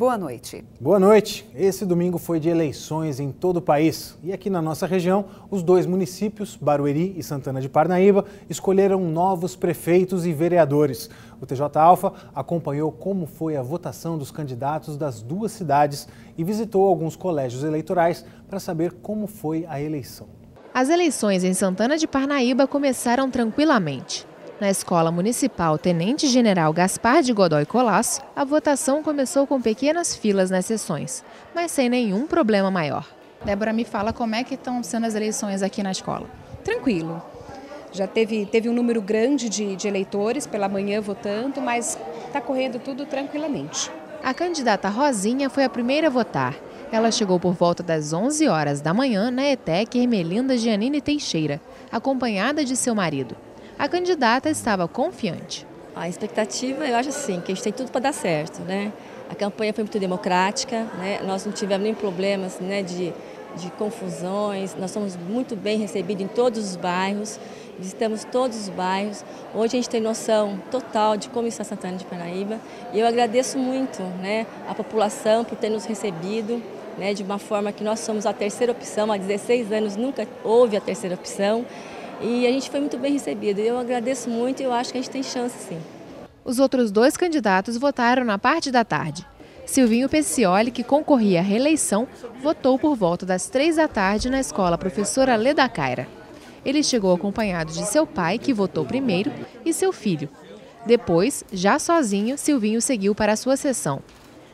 Boa noite. Boa noite. Esse domingo foi de eleições em todo o país. E aqui na nossa região, os dois municípios, Barueri e Santana de Parnaíba, escolheram novos prefeitos e vereadores. O TJ Alfa acompanhou como foi a votação dos candidatos das duas cidades e visitou alguns colégios eleitorais para saber como foi a eleição. As eleições em Santana de Parnaíba começaram tranquilamente. Na Escola Municipal Tenente General Gaspar de Godoy Colasso, a votação começou com pequenas filas nas sessões, mas sem nenhum problema maior. Débora, me fala como é que estão sendo as eleições aqui na escola. Tranquilo. Já teve um número grande de eleitores pela manhã votando, mas está correndo tudo tranquilamente. A candidata Rosinha foi a primeira a votar. Ela chegou por volta das 11 horas da manhã na ETEC Ermelinda Giannini Teixeira, acompanhada de seu marido. A candidata estava confiante. A expectativa, eu acho assim, que a gente tem tudo para dar certo, né? A campanha foi muito democrática, né? Nós não tivemos nem problemas, né, de confusões, nós somos muito bem recebidos em todos os bairros, visitamos todos os bairros. Hoje a gente tem noção total de como está Santana de Parnaíba e eu agradeço muito, né, a população por ter nos recebido, né, de uma forma que nós somos a terceira opção, há 16 anos nunca houve a terceira opção. E a gente foi muito bem recebido. Eu agradeço muito e eu acho que a gente tem chance, sim. Os outros dois candidatos votaram na parte da tarde. Silvinho Peccioli, que concorria à reeleição, votou por volta das 3 da tarde na escola Professora Leda Caira. Ele chegou acompanhado de seu pai, que votou primeiro, e seu filho. Depois, já sozinho, Silvinho seguiu para a sua sessão.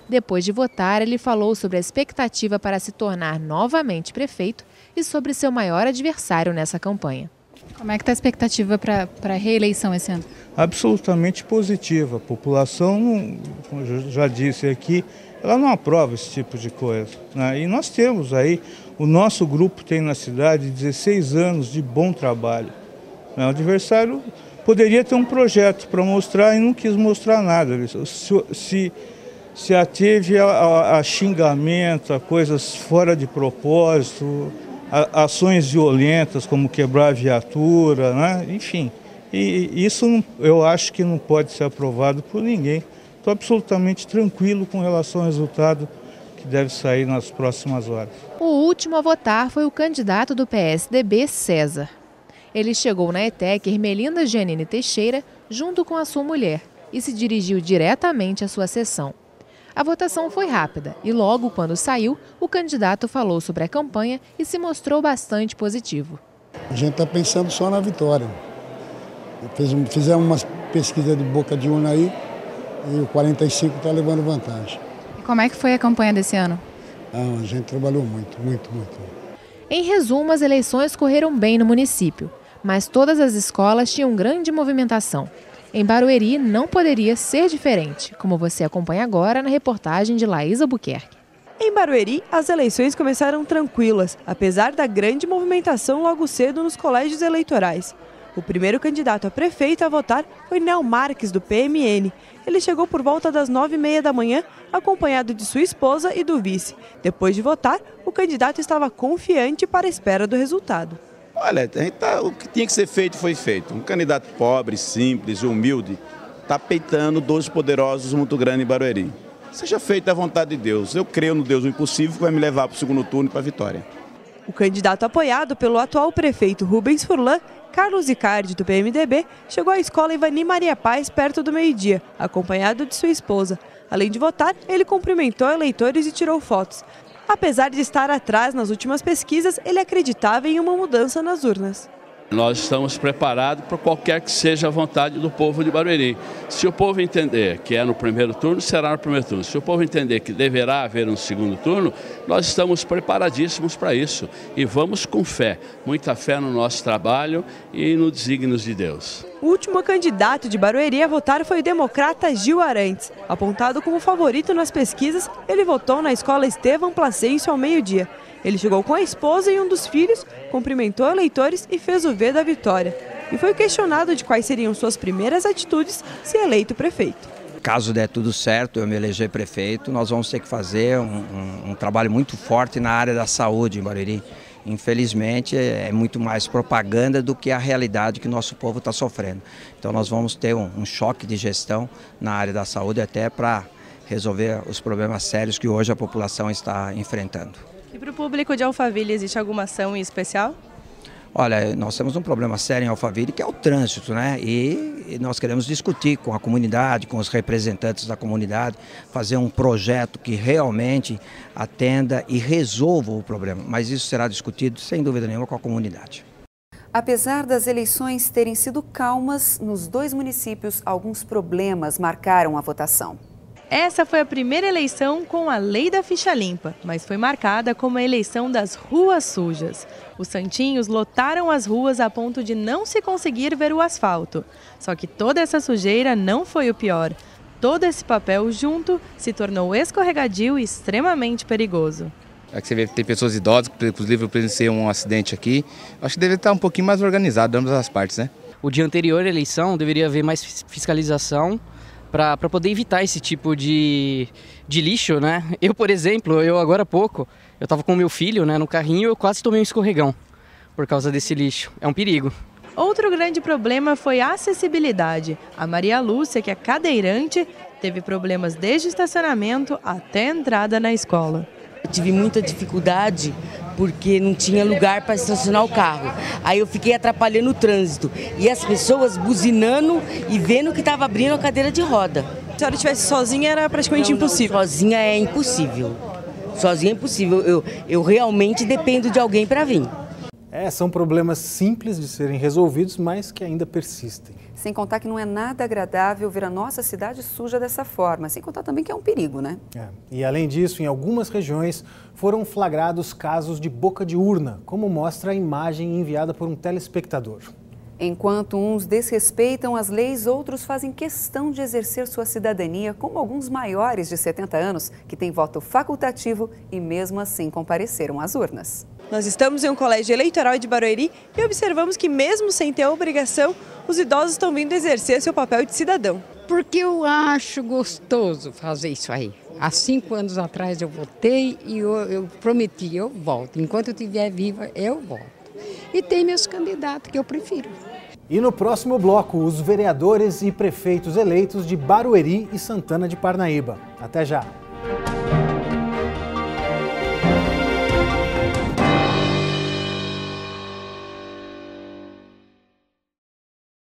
Depois de votar, ele falou sobre a expectativa para se tornar novamente prefeito e sobre seu maior adversário nessa campanha. Como é que está a expectativa para a reeleição esse ano? Absolutamente positiva. A população, como eu já disse aqui, ela não aprova esse tipo de coisa, né? E nós temos aí, o nosso grupo tem na cidade 16 anos de bom trabalho. O adversário poderia ter um projeto para mostrar e não quis mostrar nada. Se ateve a xingamento, a coisas fora de propósito, ações violentas como quebrar a viatura, né? Enfim. E isso eu acho que não pode ser aprovado por ninguém. Estou absolutamente tranquilo com relação ao resultado que deve sair nas próximas horas. O último a votar foi o candidato do PSDB, César. Ele chegou na ETEC Ermelinda Giannini Teixeira junto com a sua mulher e se dirigiu diretamente à sua sessão. A votação foi rápida e logo quando saiu, o candidato falou sobre a campanha e se mostrou bastante positivo. A gente está pensando só na vitória. Fizemos umas pesquisas de boca de urna aí e o 45 está levando vantagem. E como é que foi a campanha desse ano? A gente trabalhou muito. Em resumo, as eleições correram bem no município, mas todas as escolas tinham grande movimentação. Em Barueri não poderia ser diferente, como você acompanha agora na reportagem de Laís Albuquerque. Em Barueri, as eleições começaram tranquilas, apesar da grande movimentação logo cedo nos colégios eleitorais. O primeiro candidato a prefeito a votar foi Nel Marques, do PMN. Ele chegou por volta das 9h30 da manhã, acompanhado de sua esposa e do vice. Depois de votar, o candidato estava confiante para a espera do resultado. Olha, o que tinha que ser feito foi feito. Um candidato pobre, simples, humilde, está peitando 12 poderosos muito grande em Barueri. Seja feita a vontade de Deus. Eu creio no Deus do impossível que vai me levar para o segundo turno e para a vitória. O candidato apoiado pelo atual prefeito Rubens Furlan, Carlos Icardi, do PMDB, chegou à escola Ivani Maria Paz perto do meio-dia, acompanhado de sua esposa. Além de votar, ele cumprimentou eleitores e tirou fotos. Apesar de estar atrás nas últimas pesquisas, ele acreditava em uma mudança nas urnas. Nós estamos preparados para qualquer que seja a vontade do povo de Barueri. Se o povo entender que é no primeiro turno, será no primeiro turno. Se o povo entender que deverá haver um segundo turno, nós estamos preparadíssimos para isso. E vamos com fé, muita fé no nosso trabalho e nos desígnios de Deus. O último candidato de Barueri a votar foi o democrata Gil Arantes. Apontado como favorito nas pesquisas, ele votou na escola Estevão Placêncio ao meio-dia. Ele chegou com a esposa e um dos filhos, cumprimentou eleitores e fez o V da vitória. E foi questionado de quais seriam suas primeiras atitudes se eleito prefeito. Caso der tudo certo, eu me eleger prefeito, nós vamos ter que fazer um trabalho muito forte na área da saúde em Barueri. Infelizmente, é muito mais propaganda do que a realidade que o nosso povo está sofrendo. Então nós vamos ter um choque de gestão na área da saúde até para resolver os problemas sérios que hoje a população está enfrentando. E para o público de Alphaville, existe alguma ação em especial? Olha, nós temos um problema sério em Alphaville, que é o trânsito, né? E nós queremos discutir com a comunidade, com os representantes da comunidade, fazer um projeto que realmente atenda e resolva o problema. Mas isso será discutido, sem dúvida nenhuma, com a comunidade. Apesar das eleições terem sido calmas, nos 2 municípios, alguns problemas marcaram a votação. Essa foi a primeira eleição com a lei da ficha limpa, mas foi marcada como a eleição das ruas sujas. Os santinhos lotaram as ruas a ponto de não se conseguir ver o asfalto. Só que toda essa sujeira não foi o pior. Todo esse papel junto se tornou escorregadio e extremamente perigoso. Aqui você vê que tem pessoas idosas, inclusive eu presenciei um acidente aqui. Acho que deve estar um pouquinho mais organizado, ambas as partes, né? O dia anterior à eleição deveria haver mais fiscalização para poder evitar esse tipo de lixo, né? Eu, por exemplo, agora há pouco, eu estava com meu filho, né, no carrinho, eu quase tomei um escorregão por causa desse lixo. É um perigo. Outro grande problema foi a acessibilidade. A Maria Lúcia, que é cadeirante, teve problemas desde estacionamento até a entrada na escola. Eu tive muita dificuldade porque não tinha lugar para estacionar o carro. Aí eu fiquei atrapalhando o trânsito e as pessoas buzinando e vendo que estava abrindo a cadeira de roda. Se a senhora estivesse sozinha era praticamente impossível? Sozinha é impossível. Sozinha é impossível. Eu realmente dependo de alguém para vir. São problemas simples de serem resolvidos, mas que ainda persistem. Sem contar que não é nada agradável ver a nossa cidade suja dessa forma. Sem contar também que é um perigo, né? E além disso, em algumas regiões foram flagrados casos de boca de urna, como mostra a imagem enviada por um telespectador. Enquanto uns desrespeitam as leis, outros fazem questão de exercer sua cidadania, como alguns maiores de 70 anos, que têm voto facultativo e mesmo assim compareceram às urnas. Nós estamos em um colégio eleitoral de Barueri e observamos que mesmo sem ter a obrigação, os idosos estão vindo exercer seu papel de cidadão. Porque eu acho gostoso fazer isso aí. Há 5 anos atrás eu votei e eu prometi, eu volto. Enquanto eu estiver viva, eu volto. E tem meus candidatos que eu prefiro. E no próximo bloco, os vereadores e prefeitos eleitos de Barueri e Santana de Parnaíba. Até já!